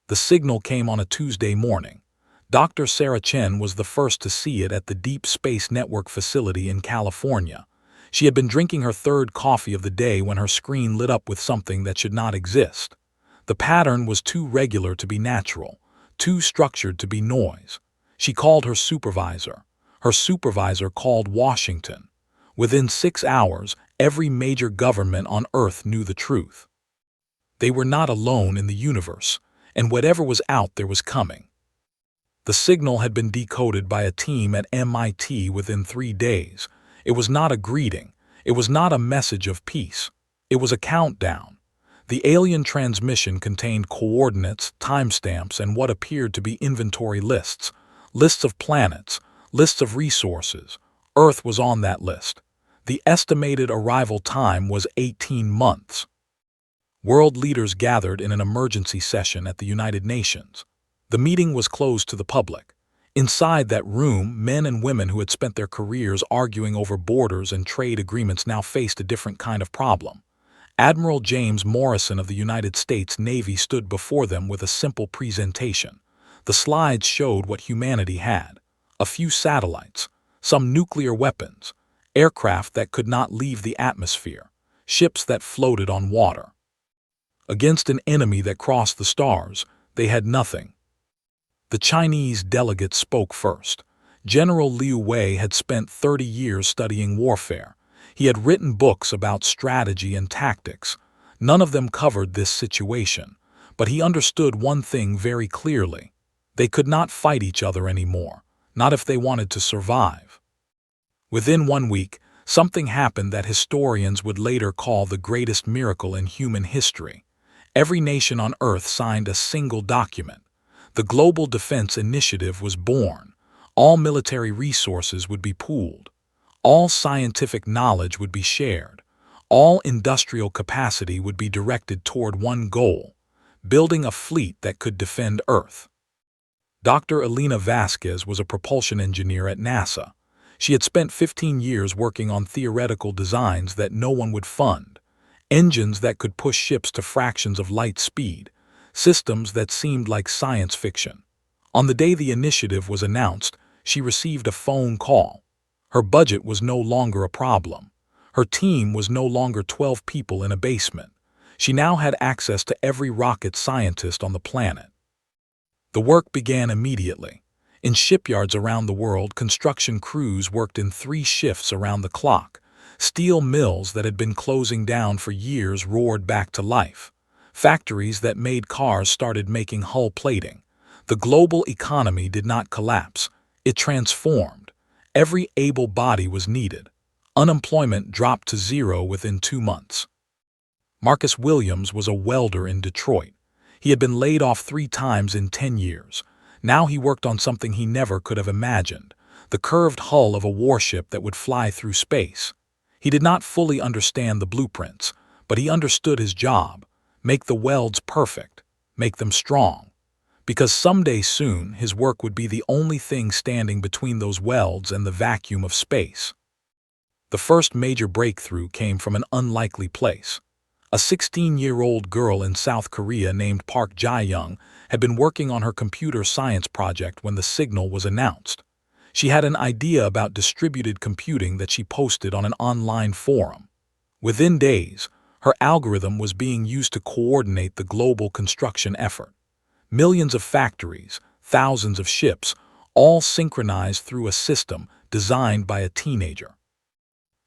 The signal came on a Tuesday morning. Dr. Sarah Chen was the first to see it at the Deep Space Network facility in California. She had been drinking her third coffee of the day when her screen lit up with something that should not exist. The pattern was too regular to be natural, too structured to be noise. She called her supervisor. Her supervisor called Washington. Within 6 hours, every major government on Earth knew the truth. They were not alone in the universe, and whatever was out there was coming. The signal had been decoded by a team at MIT within 3 days. It was not a greeting. It was not a message of peace. It was a countdown. The alien transmission contained coordinates, timestamps, and what appeared to be inventory lists. Lists of planets, lists of resources. Earth was on that list. The estimated arrival time was 18 months. World leaders gathered in an emergency session at the United Nations. The meeting was closed to the public. Inside that room, men and women who had spent their careers arguing over borders and trade agreements now faced a different kind of problem. Admiral James Morrison of the United States Navy stood before them with a simple presentation. The slides showed what humanity had: a few satellites, some nuclear weapons, aircraft that could not leave the atmosphere, ships that floated on water. Against an enemy that crossed the stars, they had nothing. The Chinese delegate spoke first. General Liu Wei had spent 30 years studying warfare. He had written books about strategy and tactics. None of them covered this situation, but he understood one thing very clearly. They could not fight each other anymore, not if they wanted to survive. Within 1 week, something happened that historians would later call the greatest miracle in human history. Every nation on Earth signed a single document. The Global Defense Initiative was born. All military resources would be pooled. All scientific knowledge would be shared. All industrial capacity would be directed toward one goal: building a fleet that could defend Earth. Dr. Elena Vasquez was a propulsion engineer at NASA. She had spent 15 years working on theoretical designs that no one would fund, engines that could push ships to fractions of light speed, systems that seemed like science fiction. On the day the initiative was announced, she received a phone call. Her budget was no longer a problem. Her team was no longer 12 people in a basement. She now had access to every rocket scientist on the planet. The work began immediately. In shipyards around the world, construction crews worked in 3 shifts around the clock. Steel mills that had been closing down for years roared back to life. Factories that made cars started making hull plating. The global economy did not collapse. It transformed. Every able body was needed. Unemployment dropped to 0 within 2 months. Marcus Williams was a welder in Detroit. He had been laid off 3 times in 10 years. Now he worked on something he never could have imagined: the curved hull of a warship that would fly through space. He did not fully understand the blueprints, but he understood his job: make the welds perfect, make them strong. Because someday soon his work would be the only thing standing between those welds and the vacuum of space. The first major breakthrough came from an unlikely place. A 16-year-old girl in South Korea named Park Jae-young had been working on her computer science project when the signal was announced. She had an idea about distributed computing that she posted on an online forum. Within days, her algorithm was being used to coordinate the global construction effort. Millions of factories, thousands of ships, all synchronized through a system designed by a teenager.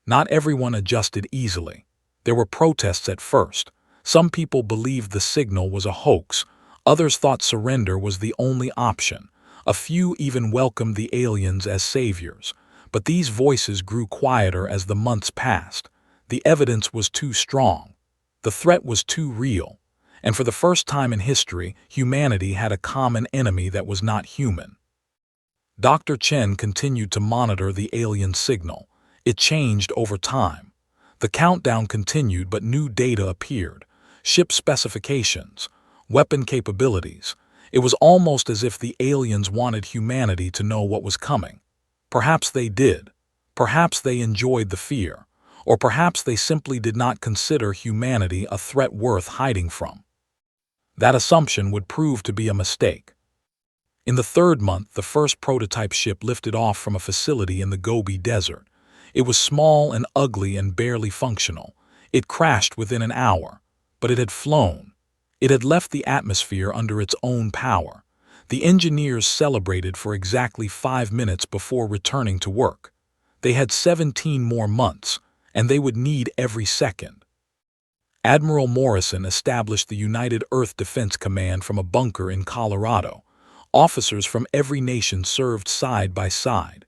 Not everyone adjusted easily. There were protests at first. Some people believed the signal was a hoax. Others thought surrender was the only option. A few even welcomed the aliens as saviors. But these voices grew quieter as the months passed. The evidence was too strong. The threat was too real. And for the first time in history, humanity had a common enemy that was not human. Dr. Chen continued to monitor the alien signal. It changed over time. The countdown continued, but new data appeared: ship specifications, weapon capabilities. It was almost as if the aliens wanted humanity to know what was coming. Perhaps they did. Perhaps they enjoyed the fear. Or perhaps they simply did not consider humanity a threat worth hiding from. That assumption would prove to be a mistake. In the third month, the first prototype ship lifted off from a facility in the Gobi Desert. It was small and ugly and barely functional. It crashed within an hour, but it had flown. It had left the atmosphere under its own power. The engineers celebrated for exactly 5 minutes before returning to work. They had 17 more months, and they would need every second. Admiral Morrison established the United Earth Defense Command from a bunker in Colorado. Officers from every nation served side by side.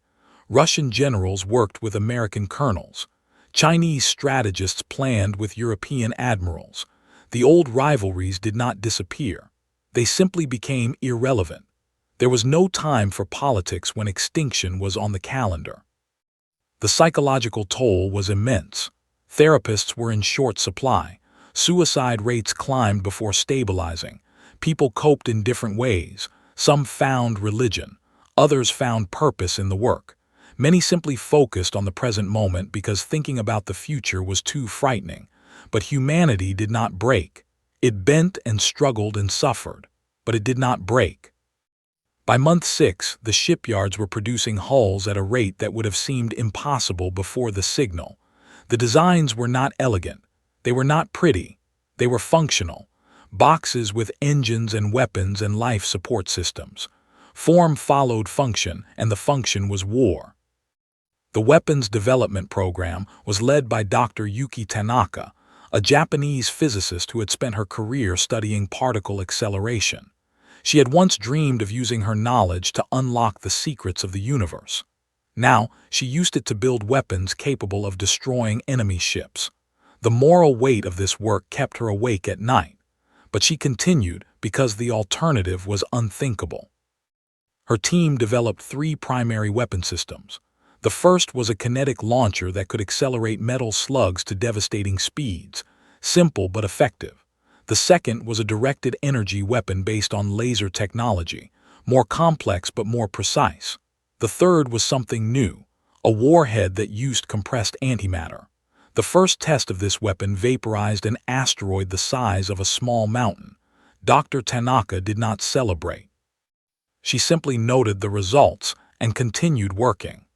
Russian generals worked with American colonels. Chinese strategists planned with European admirals. The old rivalries did not disappear. They simply became irrelevant. There was no time for politics when extinction was on the calendar. The psychological toll was immense. Therapists were in short supply. Suicide rates climbed before stabilizing. People coped in different ways. Some found religion. Others found purpose in the work. Many simply focused on the present moment because thinking about the future was too frightening. But humanity did not break. It bent and struggled and suffered, but it did not break. By month 6, the shipyards were producing hulls at a rate that would have seemed impossible before the signal. The designs were not elegant. They were not pretty. They were functional. Boxes with engines and weapons and life support systems. Form followed function, and the function was war. The weapons development program was led by Dr. Yuki Tanaka, a Japanese physicist who had spent her career studying particle acceleration. She had once dreamed of using her knowledge to unlock the secrets of the universe. Now, she used it to build weapons capable of destroying enemy ships. The moral weight of this work kept her awake at night, but she continued because the alternative was unthinkable. Her team developed 3 primary weapon systems. The first was a kinetic launcher that could accelerate metal slugs to devastating speeds, simple but effective. The second was a directed energy weapon based on laser technology, more complex but more precise. The third was something new, a warhead that used compressed antimatter. The first test of this weapon vaporized an asteroid the size of a small mountain. Dr. Tanaka did not celebrate. She simply noted the results and continued working.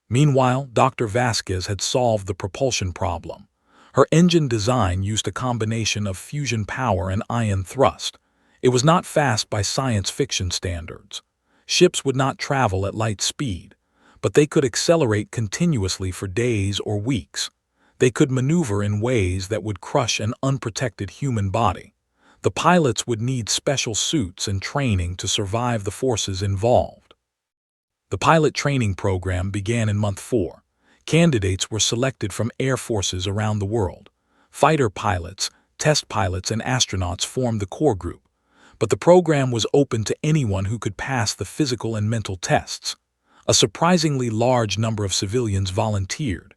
Meanwhile, Dr. Vasquez had solved the propulsion problem. Her engine design used a combination of fusion power and ion thrust. It was not fast by science fiction standards. Ships would not travel at light speed, but they could accelerate continuously for days or weeks. They could maneuver in ways that would crush an unprotected human body. The pilots would need special suits and training to survive the forces involved. The pilot training program began in month 4. Candidates were selected from air forces around the world. Fighter pilots, test pilots, and astronauts formed the core group. But the program was open to anyone who could pass the physical and mental tests. A surprisingly large number of civilians volunteered.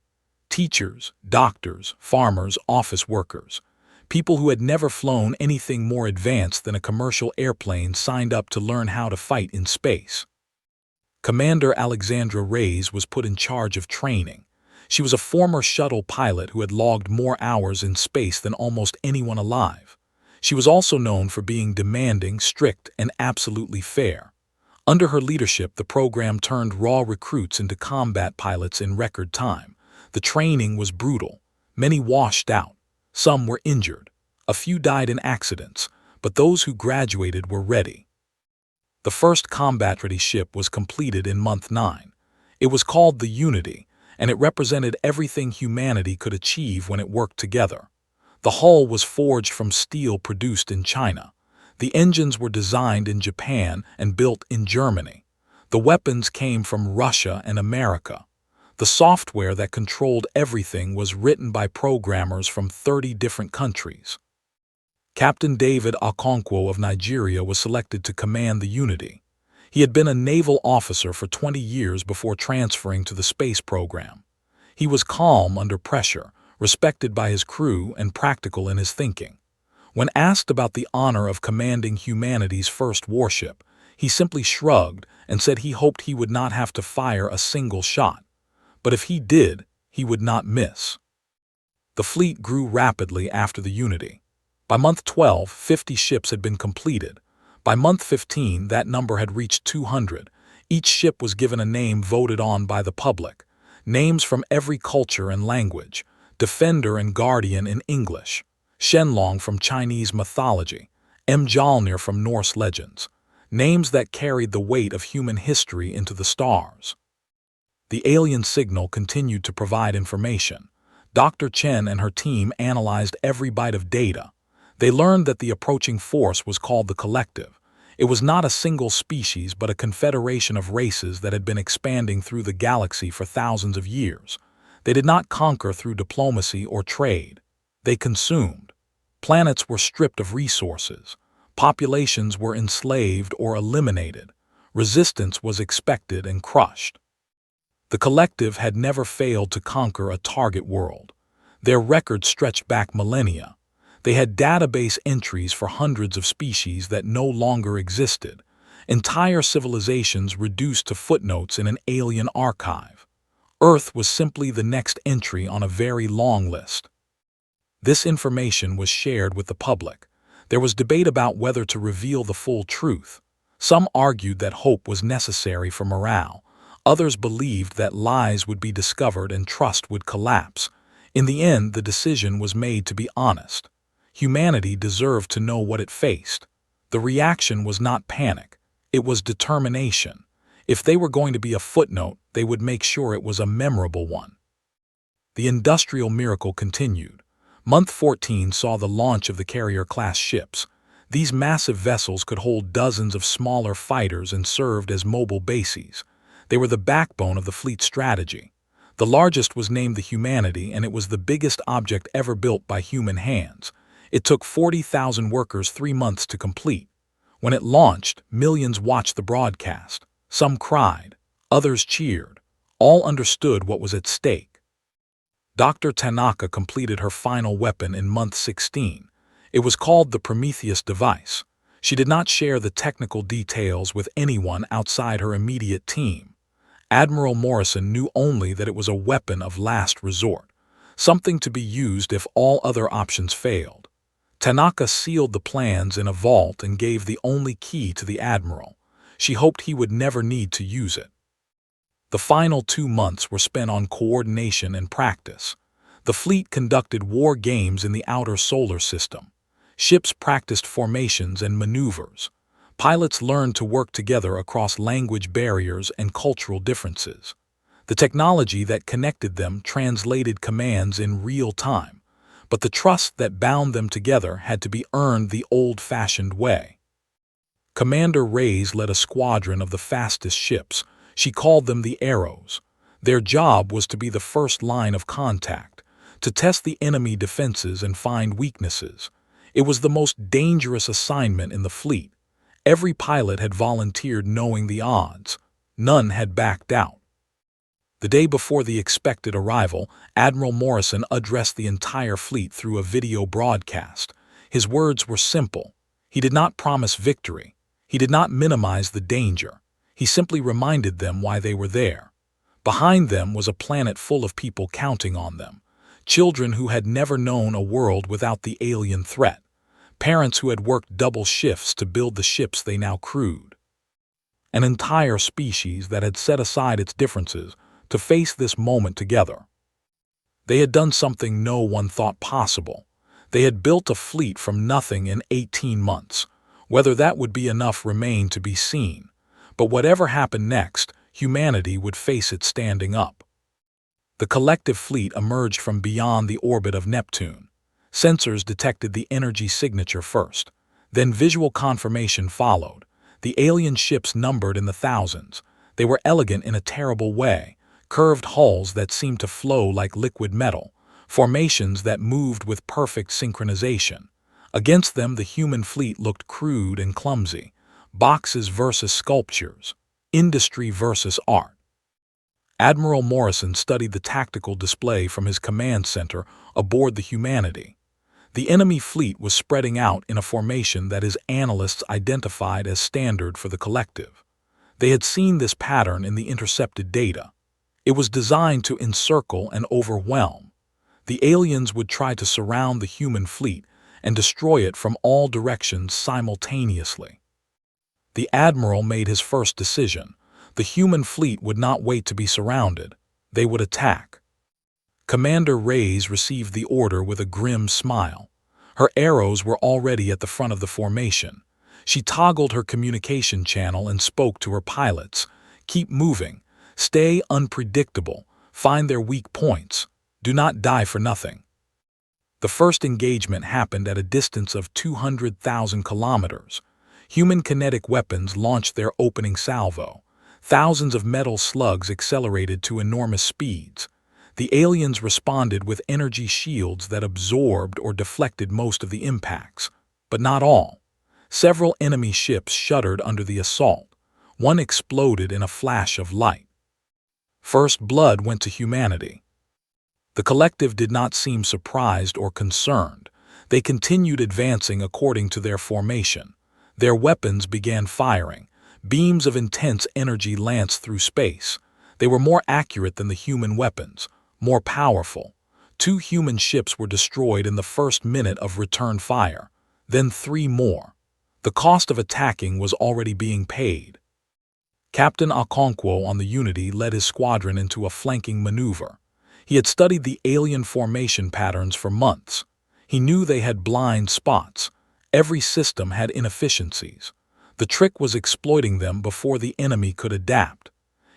Teachers, doctors, farmers, office workers. People who had never flown anything more advanced than a commercial airplane signed up to learn how to fight in space. Commander Alexandra Reyes was put in charge of training. She was a former shuttle pilot who had logged more hours in space than almost anyone alive. She was also known for being demanding, strict, and absolutely fair. Under her leadership, the program turned raw recruits into combat pilots in record time. The training was brutal. Many washed out. Some were injured. A few died in accidents, but those who graduated were ready. The first combat-ready ship was completed in month 9. It was called the Unity, and it represented everything humanity could achieve when it worked together. The hull was forged from steel produced in China. The engines were designed in Japan and built in Germany. The weapons came from Russia and America. The software that controlled everything was written by programmers from 30 different countries. Captain David Okonkwo of Nigeria was selected to command the Unity. He had been a naval officer for 20 years before transferring to the space program. He was calm under pressure, respected by his crew, and practical in his thinking. When asked about the honor of commanding humanity's first warship, he simply shrugged and said he hoped he would not have to fire a single shot. But if he did, he would not miss. The fleet grew rapidly after the Unity. By month 12, 50 ships had been completed. By month 15, that number had reached 200. Each ship was given a name voted on by the public. Names from every culture and language. Defender and Guardian in English. Shenlong from Chinese mythology. Mjolnir from Norse legends. Names that carried the weight of human history into the stars. The alien signal continued to provide information. Dr. Chen and her team analyzed every byte of data. They learned that the approaching force was called the Collective. It was not a single species but a confederation of races that had been expanding through the galaxy for thousands of years. They did not conquer through diplomacy or trade. They consumed. Planets were stripped of resources. Populations were enslaved or eliminated. Resistance was expected and crushed. The Collective had never failed to conquer a target world. Their record stretched back millennia. They had database entries for hundreds of species that no longer existed, entire civilizations reduced to footnotes in an alien archive. Earth was simply the next entry on a very long list. This information was shared with the public. There was debate about whether to reveal the full truth. Some argued that hope was necessary for morale. Others believed that lies would be discovered and trust would collapse. In the end, the decision was made to be honest. Humanity deserved to know what it faced. The reaction was not panic. It was determination. If they were going to be a footnote, they would make sure it was a memorable one. The industrial miracle continued. Month 14 saw the launch of the carrier-class ships. These massive vessels could hold dozens of smaller fighters and served as mobile bases. They were the backbone of the fleet's strategy. The largest was named the Humanity, and it was the biggest object ever built by human hands. It took 40,000 workers 3 months to complete. When it launched, millions watched the broadcast. Some cried, others cheered. All understood what was at stake. Dr. Tanaka completed her final weapon in month 16. It was called the Prometheus device. She did not share the technical details with anyone outside her immediate team. Admiral Morrison knew only that it was a weapon of last resort, something to be used if all other options failed. Tanaka sealed the plans in a vault and gave the only key to the Admiral. She hoped he would never need to use it. The final 2 months were spent on coordination and practice. The fleet conducted war games in the outer solar system. Ships practiced formations and maneuvers. Pilots learned to work together across language barriers and cultural differences. The technology that connected them translated commands in real time. But the trust that bound them together had to be earned the old-fashioned way. Commander Reyes led a squadron of the fastest ships. She called them the Arrows. Their job was to be the first line of contact, to test the enemy defenses and find weaknesses. It was the most dangerous assignment in the fleet. Every pilot had volunteered knowing the odds. None had backed out. The day before the expected arrival, Admiral Morrison addressed the entire fleet through a video broadcast. His words were simple. He did not promise victory. He did not minimize the danger. He simply reminded them why they were there. Behind them was a planet full of people counting on them. Children who had never known a world without the alien threat. Parents who had worked double shifts to build the ships they now crewed. An entire species that had set aside its differences to face this moment together. They had done something no one thought possible. They had built a fleet from nothing in 18 months. Whether that would be enough remained to be seen. But whatever happened next, humanity would face it standing up. The collective fleet emerged from beyond the orbit of Neptune. Sensors detected the energy signature first. Then visual confirmation followed. The alien ships numbered in the thousands. They were elegant in a terrible way. Curved hulls that seemed to flow like liquid metal. Formations that moved with perfect synchronization. Against them, the human fleet looked crude and clumsy. Boxes versus sculptures. Industry versus art. Admiral Morrison studied the tactical display from his command center aboard the Humanity. The enemy fleet was spreading out in a formation that his analysts identified as standard for the collective. They had seen this pattern in the intercepted data. It was designed to encircle and overwhelm. The aliens would try to surround the human fleet, and destroy it from all directions simultaneously. The admiral made his first decision. The human fleet would not wait to be surrounded. They would attack. Commander Reyes received the order with a grim smile. Her arrows were already at the front of the formation. She toggled her communication channel and spoke to her pilots. Keep moving. Stay unpredictable. Find their weak points. Do not die for nothing. The first engagement happened at a distance of 200,000 kilometers. Human kinetic weapons launched their opening salvo. Thousands of metal slugs accelerated to enormous speeds. The aliens responded with energy shields that absorbed or deflected most of the impacts, but not all. Several enemy ships shuddered under the assault. One exploded in a flash of light. First blood went to humanity. The collective did not seem surprised or concerned. They continued advancing according to their formation. Their weapons began firing. Beams of intense energy lanced through space. They were more accurate than the human weapons, more powerful. 2 human ships were destroyed in the first minute of return fire, then 3 more. The cost of attacking was already being paid. Captain Okonkwo on the Unity led his squadron into a flanking maneuver. He had studied the alien formation patterns for months. He knew they had blind spots. Every system had inefficiencies. The trick was exploiting them before the enemy could adapt.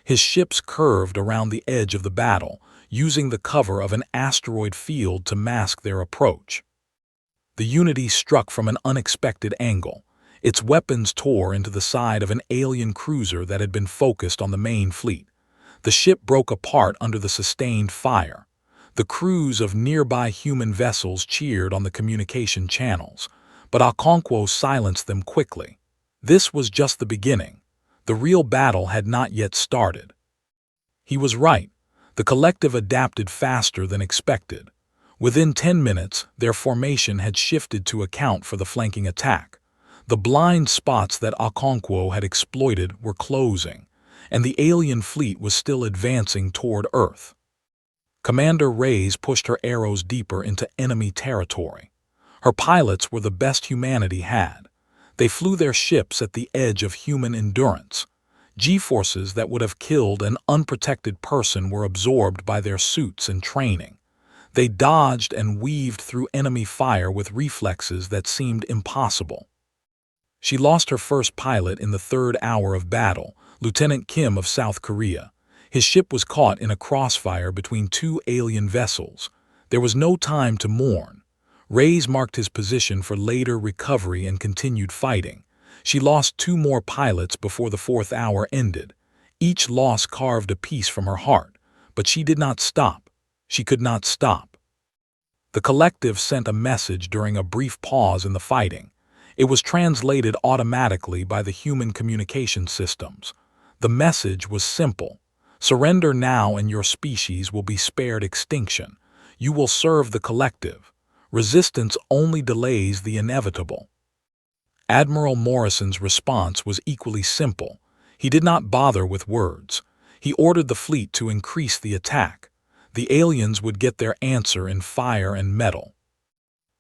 His ships curved around the edge of the battle, using the cover of an asteroid field to mask their approach. The Unity struck from an unexpected angle. Its weapons tore into the side of an alien cruiser that had been focused on the main fleet. The ship broke apart under the sustained fire. The crews of nearby human vessels cheered on the communication channels, but Okonkwo silenced them quickly. This was just the beginning. The real battle had not yet started. He was right. The collective adapted faster than expected. Within 10 minutes, their formation had shifted to account for the flanking attack. The blind spots that Okonkwo had exploited were closing, and the alien fleet was still advancing toward Earth. Commander Reyes pushed her arrows deeper into enemy territory. Her pilots were the best humanity had. They flew their ships at the edge of human endurance. G-forces that would have killed an unprotected person were absorbed by their suits and training. They dodged and weaved through enemy fire with reflexes that seemed impossible. She lost her first pilot in the 3rd hour of battle, Lieutenant Kim of South Korea. His ship was caught in a crossfire between 2 alien vessels. There was no time to mourn. Reyes marked his position for later recovery and continued fighting. She lost 2 more pilots before the 4th hour ended. Each loss carved a piece from her heart, but she did not stop. She could not stop. The collective sent a message during a brief pause in the fighting. It was translated automatically by the human communication systems. The message was simple. Surrender now and your species will be spared extinction. You will serve the collective. Resistance only delays the inevitable. Admiral Morrison's response was equally simple. He did not bother with words. He ordered the fleet to increase the attack. The aliens would get their answer in fire and metal.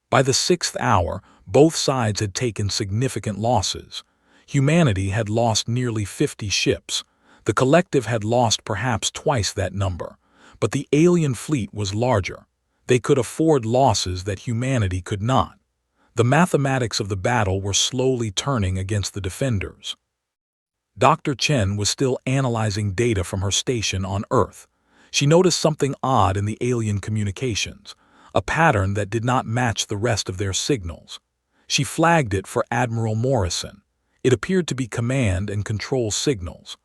By the 6th hour, both sides had taken significant losses. Humanity had lost nearly 50 ships. The collective had lost perhaps twice that number. But the alien fleet was larger. They could afford losses that humanity could not. The mathematics of the battle were slowly turning against the defenders. Dr. Chen was still analyzing data from her station on Earth. She noticed something odd in the alien communications, a pattern that did not match the rest of their signals. She flagged it for Admiral Morrison. It appeared to be command and control signals.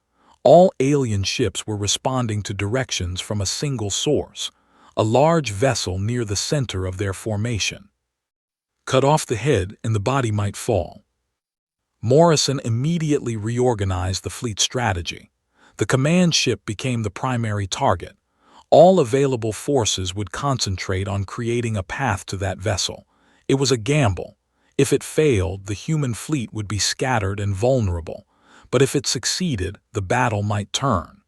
All alien ships were responding to directions from a single source, a large vessel near the center of their formation. Cut off the head and the body might fall. Morrison immediately reorganized the fleet strategy. The command ship became the primary target. All available forces would concentrate on creating a path to that vessel. It was a gamble. If it failed, the human fleet would be scattered and vulnerable. But if it succeeded, the battle might turn.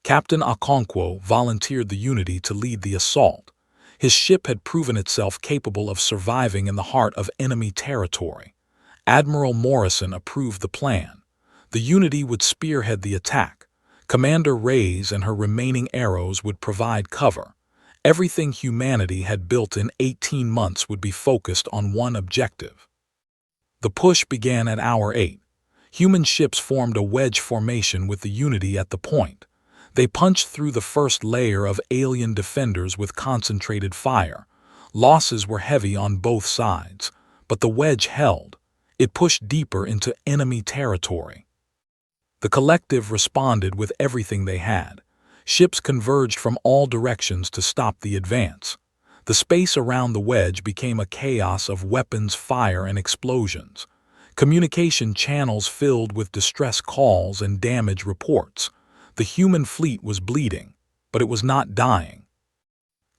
Captain Okonkwo volunteered the Unity to lead the assault. His ship had proven itself capable of surviving in the heart of enemy territory. Admiral Morrison approved the plan. The Unity would spearhead the attack. Commander Reyes and her remaining arrows would provide cover. Everything humanity had built in 18 months would be focused on one objective. The push began at hour 8. Human ships formed a wedge formation with the Unity at the point. They punched through the first layer of alien defenders with concentrated fire. Losses were heavy on both sides, but the wedge held. It pushed deeper into enemy territory. The collective responded with everything they had. Ships converged from all directions to stop the advance. The space around the wedge became a chaos of weapons, fire, and explosions. Communication channels filled with distress calls and damage reports. The human fleet was bleeding, but it was not dying.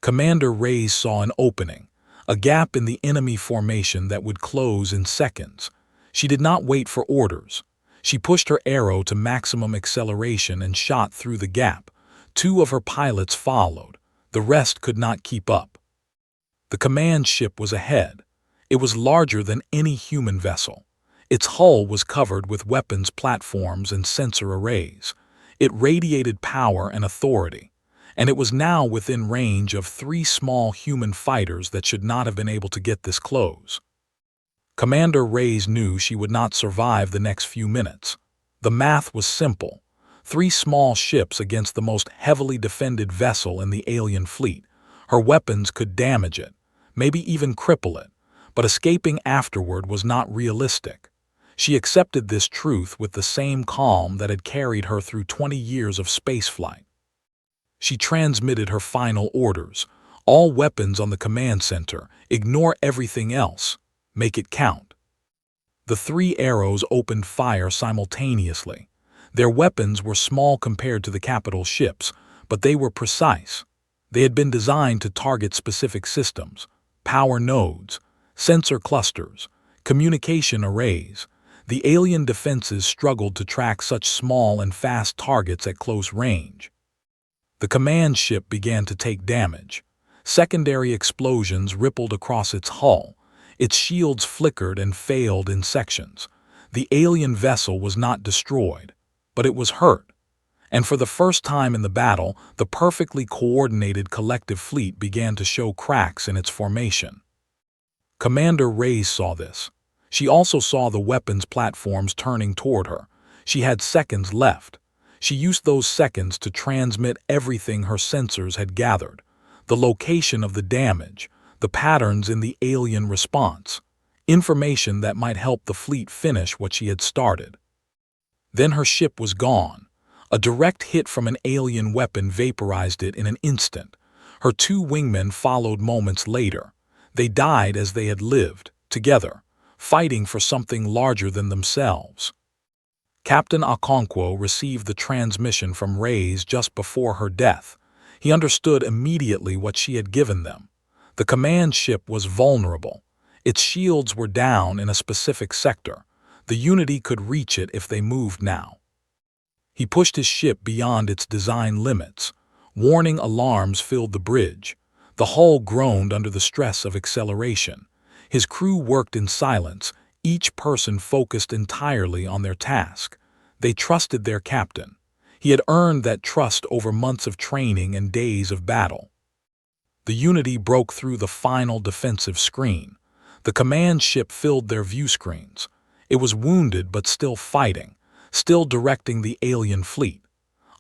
Commander Reyes saw an opening, a gap in the enemy formation that would close in seconds. She did not wait for orders. She pushed her arrow to maximum acceleration and shot through the gap. 2 of her pilots followed. The rest could not keep up. The command ship was ahead. It was larger than any human vessel. Its hull was covered with weapons platforms and sensor arrays. It radiated power and authority, and it was now within range of 3 small human fighters that should not have been able to get this close. Commander Reyes knew she would not survive the next few minutes. The math was simple. 3 small ships against the most heavily defended vessel in the alien fleet. Her weapons could damage it, maybe even cripple it, but escaping afterward was not realistic. She accepted this truth with the same calm that had carried her through 20 years of spaceflight. She transmitted her final orders. All weapons on the command center, ignore everything else. Make it count. The 3 arrows opened fire simultaneously. Their weapons were small compared to the capital ships, but they were precise. They had been designed to target specific systems, power nodes, sensor clusters, communication arrays. The alien defenses struggled to track such small and fast targets at close range. The command ship began to take damage. Secondary explosions rippled across its hull. Its shields flickered and failed in sections. The alien vessel was not destroyed, but it was hurt. And for the first time in the battle, the perfectly coordinated collective fleet began to show cracks in its formation. Commander Reyes saw this. She also saw the weapons platforms turning toward her. She had seconds left. She used those seconds to transmit everything her sensors had gathered. The location of the damage, the patterns in the alien response, information that might help the fleet finish what she had started. Then her ship was gone. A direct hit from an alien weapon vaporized it in an instant. Her 2 wingmen followed moments later. They died as they had lived, together, fighting for something larger than themselves. Captain Okonkwo received the transmission from Reyes just before her death. He understood immediately what she had given them. The command ship was vulnerable. Its shields were down in a specific sector. The Unity could reach it if they moved now. He pushed his ship beyond its design limits. Warning alarms filled the bridge. The hull groaned under the stress of acceleration. His crew worked in silence, each person focused entirely on their task. They trusted their captain. He had earned that trust over months of training and days of battle. The Unity broke through the final defensive screen. The command ship filled their view screens. It was wounded but still fighting, still directing the alien fleet.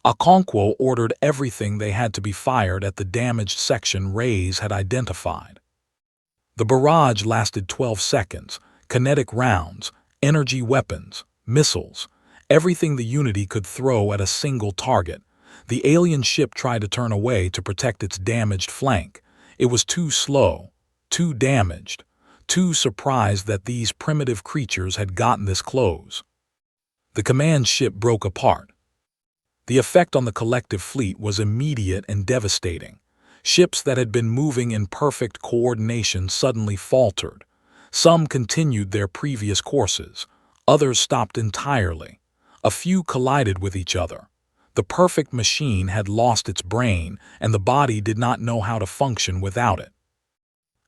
Okonkwo ordered everything they had to be fired at the damaged section Reyes had identified. The barrage lasted 12 seconds. Kinetic rounds, energy weapons, missiles, everything the Unity could throw at a single target. The alien ship tried to turn away to protect its damaged flank. It was too slow, too damaged, too surprised that these primitive creatures had gotten this close. The command ship broke apart. The effect on the collective fleet was immediate and devastating. Ships that had been moving in perfect coordination suddenly faltered. Some continued their previous courses. Others stopped entirely. A few collided with each other. The perfect machine had lost its brain, and the body did not know how to function without it.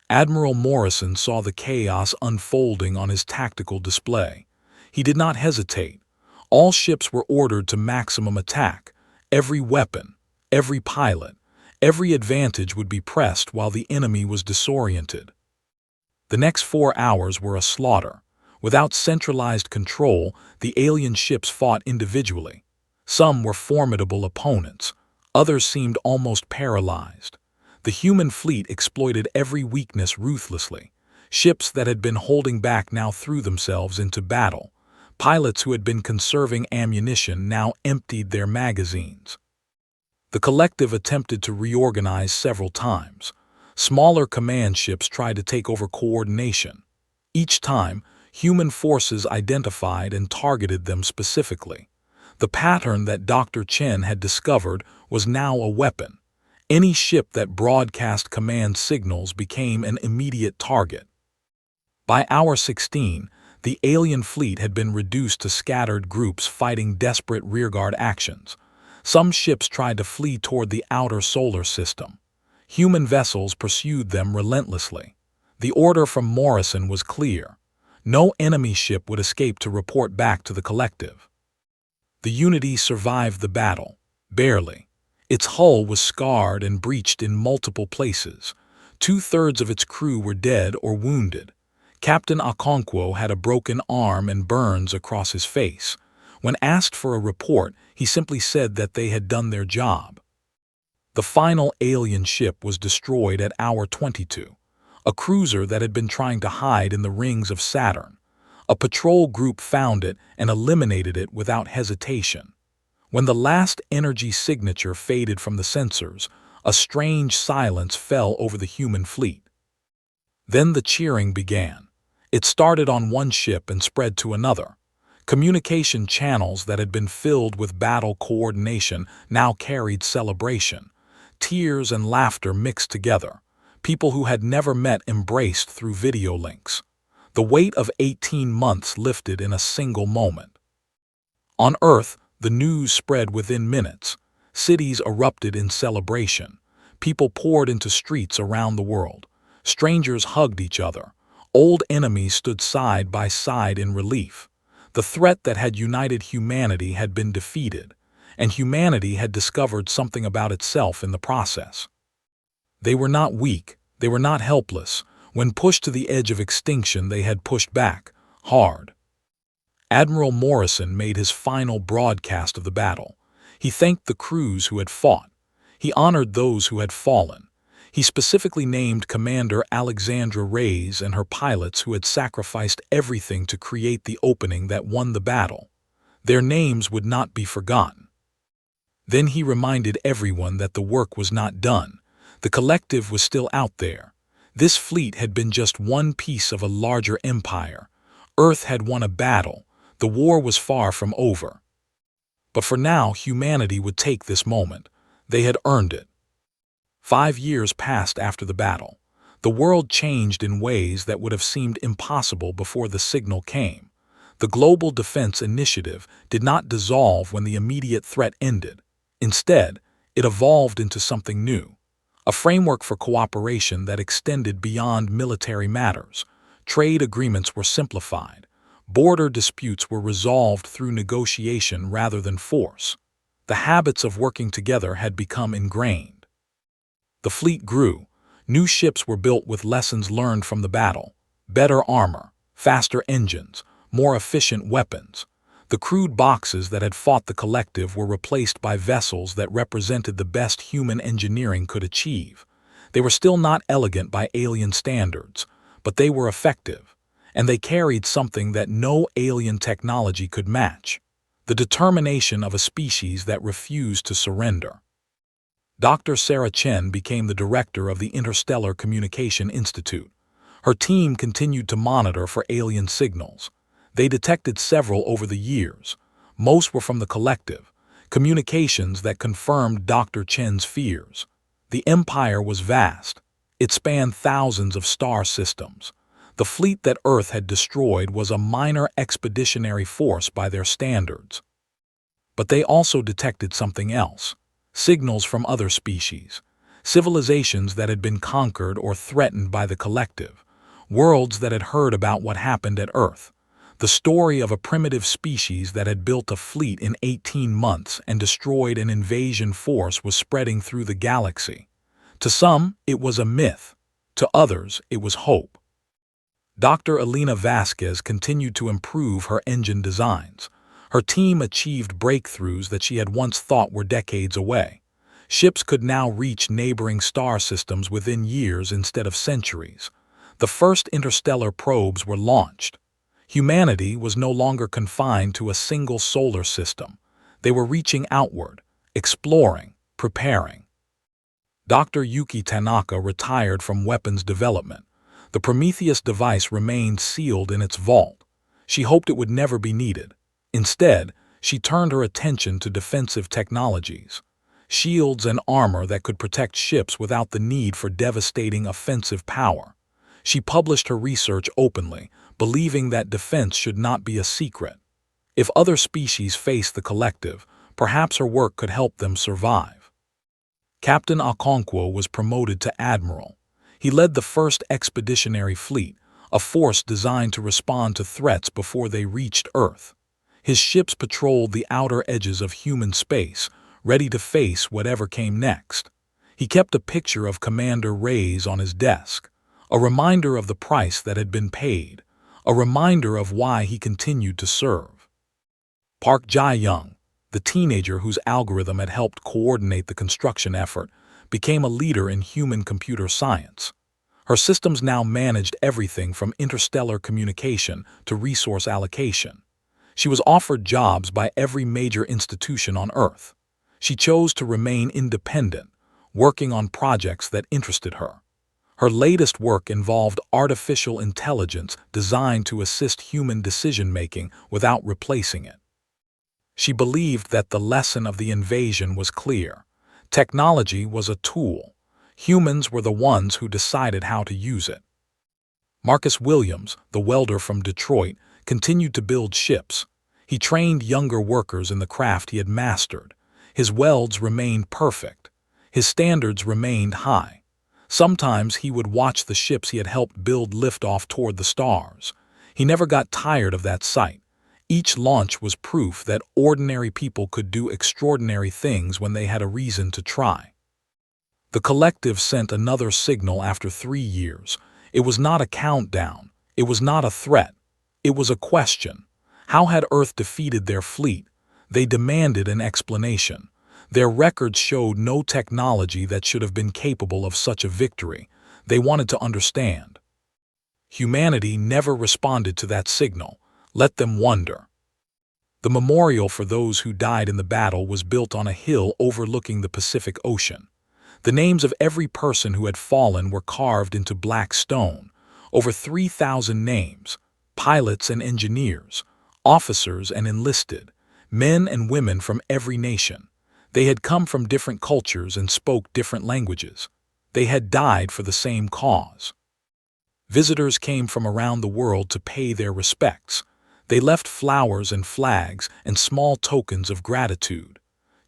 Admiral Morrison saw the chaos unfolding on his tactical display. He did not hesitate. All ships were ordered to maximum attack. Every weapon, every pilot, every advantage would be pressed while the enemy was disoriented. The next 4 hours were a slaughter. Without centralized control, the alien ships fought individually. Some were formidable opponents. Others seemed almost paralyzed. The human fleet exploited every weakness ruthlessly. Ships that had been holding back now threw themselves into battle. Pilots who had been conserving ammunition now emptied their magazines. The collective attempted to reorganize several times. Smaller command ships tried to take over coordination. Each time, human forces identified and targeted them specifically. The pattern that Dr. Chen had discovered was now a weapon. Any ship that broadcast command signals became an immediate target. By hour 16, the alien fleet had been reduced to scattered groups fighting desperate rearguard actions. Some ships tried to flee toward the outer solar system. Human vessels pursued them relentlessly. The order from Morrison was clear. No enemy ship would escape to report back to the collective. The Unity survived the battle, barely. Its hull was scarred and breached in multiple places. 2/3 of its crew were dead or wounded. Captain Okonkwo had a broken arm and burns across his face. When asked for a report, he simply said that they had done their job. The final alien ship was destroyed at hour 22, a cruiser that had been trying to hide in the rings of Saturn. A patrol group found it and eliminated it without hesitation. When the last energy signature faded from the sensors, a strange silence fell over the human fleet. Then the cheering began. It started on one ship and spread to another. Communication channels that had been filled with battle coordination now carried celebration. Tears and laughter mixed together. People who had never met embraced through video links. The weight of 18 months lifted in a single moment. On Earth, the news spread within minutes. Cities erupted in celebration. People poured into streets around the world. Strangers hugged each other. Old enemies stood side by side in relief. The threat that had united humanity had been defeated, and humanity had discovered something about itself in the process. They were not weak, they were not helpless. When pushed to the edge of extinction, they had pushed back, hard. Admiral Morrison made his final broadcast of the battle. He thanked the crews who had fought. He honored those who had fallen. He specifically named Commander Alexandra Reyes and her pilots who had sacrificed everything to create the opening that won the battle. Their names would not be forgotten. Then he reminded everyone that the work was not done. The collective was still out there. This fleet had been just one piece of a larger empire. Earth had won a battle. The war was far from over. But for now, humanity would take this moment. They had earned it. 5 years passed after the battle. The world changed in ways that would have seemed impossible before the signal came. The Global Defense Initiative did not dissolve when the immediate threat ended. Instead, it evolved into something new. A framework for cooperation that extended beyond military matters. Trade agreements were simplified. Border disputes were resolved through negotiation rather than force. The habits of working together had become ingrained. The fleet grew. New ships were built with lessons learned from the battle. Better armor, faster engines, more efficient weapons. The crude boxes that had fought the collective were replaced by vessels that represented the best human engineering could achieve. They were still not elegant by alien standards, but they were effective, and they carried something that no alien technology could match: the determination of a species that refused to surrender. Dr. Sarah Chen became the director of the Interstellar Communication Institute. Her team continued to monitor for alien signals. They detected several over the years. Most were from the collective, communications that confirmed Dr. Chen's fears. The empire was vast. It spanned thousands of star systems. The fleet that Earth had destroyed was a minor expeditionary force by their standards. But they also detected something else: signals from other species. civilizations that had been conquered or threatened by the collective, worlds that had heard about what happened at Earth. The story of a primitive species that had built a fleet in 18 months and destroyed an invasion force was spreading through the galaxy. To some, it was a myth. To others, it was hope. Dr. Elena Vasquez continued to improve her engine designs. Her team achieved breakthroughs that she had once thought were decades away. Ships could now reach neighboring star systems within years instead of centuries. The first interstellar probes were launched. Humanity was no longer confined to a single solar system. They were reaching outward, exploring, preparing. Dr. Yuki Tanaka retired from weapons development. The Prometheus device remained sealed in its vault. She hoped it would never be needed. Instead, she turned her attention to defensive technologies. Shields and armor that could protect ships without the need for devastating offensive power. She published her research openly, believing that defense should not be a secret. If other species faced the collective, perhaps her work could help them survive. Captain Okonkwo was promoted to admiral. He led the first expeditionary fleet, a force designed to respond to threats before they reached Earth. His ships patrolled the outer edges of human space, ready to face whatever came next. He kept a picture of Commander Reyes on his desk, a reminder of the price that had been paid, a reminder of why he continued to serve. Park Jae-young, the teenager whose algorithm had helped coordinate the construction effort, became a leader in human-computer science. Her systems now managed everything from interstellar communication to resource allocation. She was offered jobs by every major institution on Earth. She chose to remain independent, working on projects that interested her. Her latest work involved artificial intelligence designed to assist human decision-making without replacing it. She believed that the lesson of the invasion was clear. Technology was a tool. Humans were the ones who decided how to use it. Marcus Williams, the welder from Detroit, continued to build ships. He trained younger workers in the craft he had mastered. His welds remained perfect. His standards remained high. Sometimes he would watch the ships he had helped build lift off toward the stars. He never got tired of that sight. Each launch was proof that ordinary people could do extraordinary things when they had a reason to try. The collective sent another signal after 3 years. It was not a countdown. It was not a threat. It was a question. How had Earth defeated their fleet? They demanded an explanation. Their records showed no technology that should have been capable of such a victory. They wanted to understand. Humanity never responded to that signal. Let them wonder. The memorial for those who died in the battle was built on a hill overlooking the Pacific Ocean. The names of every person who had fallen were carved into black stone. Over 3,000 names, pilots and engineers, officers and enlisted, men and women from every nation. They had come from different cultures and spoke different languages. They had died for the same cause. Visitors came from around the world to pay their respects. They left flowers and flags and small tokens of gratitude.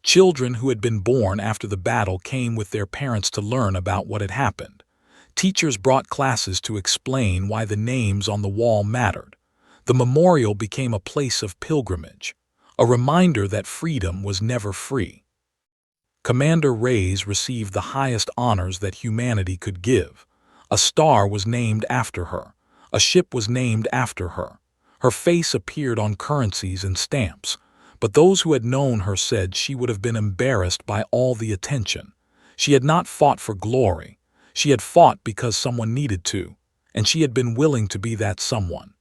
Children who had been born after the battle came with their parents to learn about what had happened. Teachers brought classes to explain why the names on the wall mattered. The memorial became a place of pilgrimage, a reminder that freedom was never free. Commander Reyes received the highest honors that humanity could give. A star was named after her. A ship was named after her. Her face appeared on currencies and stamps, but those who had known her said she would have been embarrassed by all the attention. She had not fought for glory. She had fought because someone needed to, and she had been willing to be that someone.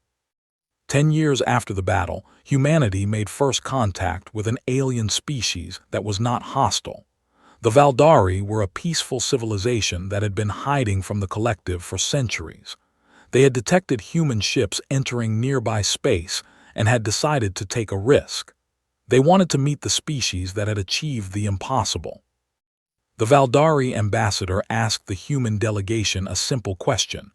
10 years after the battle, humanity made first contact with an alien species that was not hostile. The Valdari were a peaceful civilization that had been hiding from the collective for centuries. They had detected human ships entering nearby space and had decided to take a risk. They wanted to meet the species that had achieved the impossible. The Valdari ambassador asked the human delegation a simple question.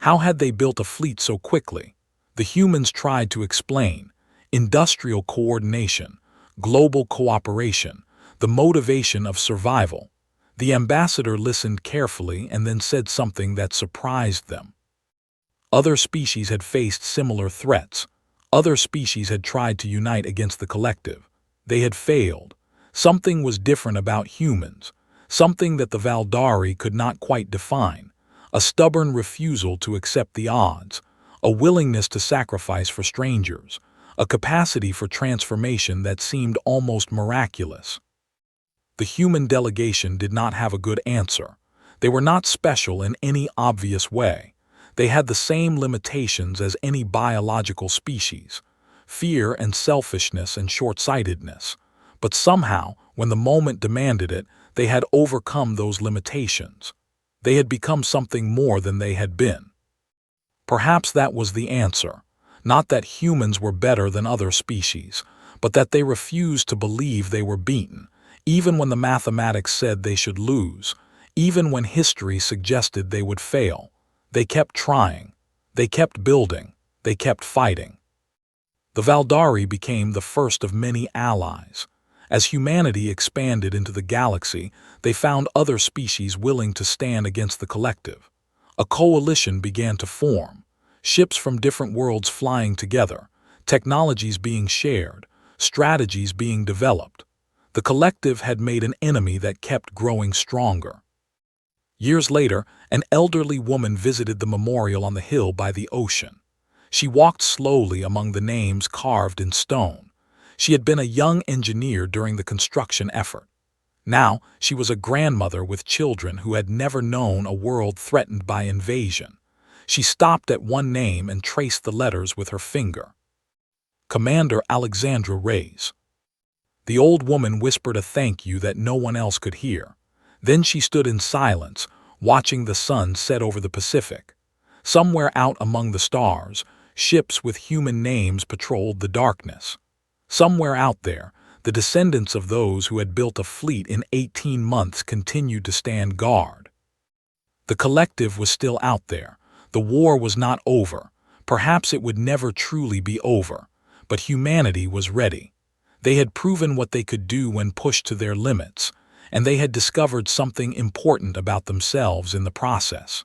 How had they built a fleet so quickly? The humans tried to explain. Industrial coordination, global cooperation, the motivation of survival. The ambassador listened carefully and then said something that surprised them. Other species had faced similar threats. Other species had tried to unite against the collective. They had failed. Something was different about humans, something that the Valdari could not quite define, a stubborn refusal to accept the odds, a willingness to sacrifice for strangers, a capacity for transformation that seemed almost miraculous. The human delegation did not have a good answer. They were not special in any obvious way. They had the same limitations as any biological species: fear and selfishness and short-sightedness. But somehow, when the moment demanded it, they had overcome those limitations. They had become something more than they had been. Perhaps that was the answer. Not that humans were better than other species, but that they refused to believe they were beaten, even when the mathematics said they should lose, even when history suggested they would fail. They kept trying. They kept building. They kept fighting. The Valdari became the first of many allies. As humanity expanded into the galaxy, they found other species willing to stand against the collective. A coalition began to form, ships from different worlds flying together, technologies being shared, strategies being developed. The collective had made an enemy that kept growing stronger. Years later, an elderly woman visited the memorial on the hill by the ocean. She walked slowly among the names carved in stone. She had been a young engineer during the construction effort. Now, she was a grandmother with children who had never known a world threatened by invasion. She stopped at one name and traced the letters with her finger. Commander Alexandra Reyes. The old woman whispered a thank you that no one else could hear. Then she stood in silence, watching the sun set over the Pacific. Somewhere out among the stars, ships with human names patrolled the darkness. Somewhere out there, the descendants of those who had built a fleet in 18 months continued to stand guard. The collective was still out there. The war was not over. Perhaps it would never truly be over. But humanity was ready. They had proven what they could do when pushed to their limits, and they had discovered something important about themselves in the process.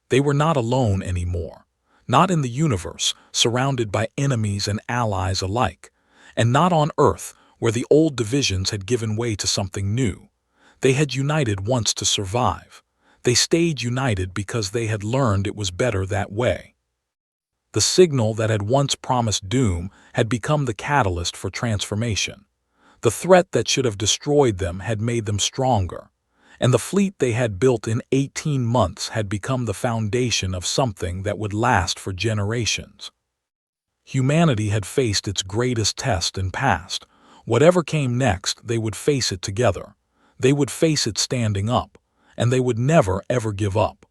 They were not alone anymore. Not in the universe, surrounded by enemies and allies alike. And not on Earth, where the old divisions had given way to something new. They had united once to survive. They stayed united because they had learned it was better that way. The signal that had once promised doom had become the catalyst for transformation. The threat that should have destroyed them had made them stronger. And the fleet they had built in 18 months had become the foundation of something that would last for generations. Humanity had faced its greatest test and passed. Whatever came next, they would face it together. They would face it standing up, and they would never ever give up.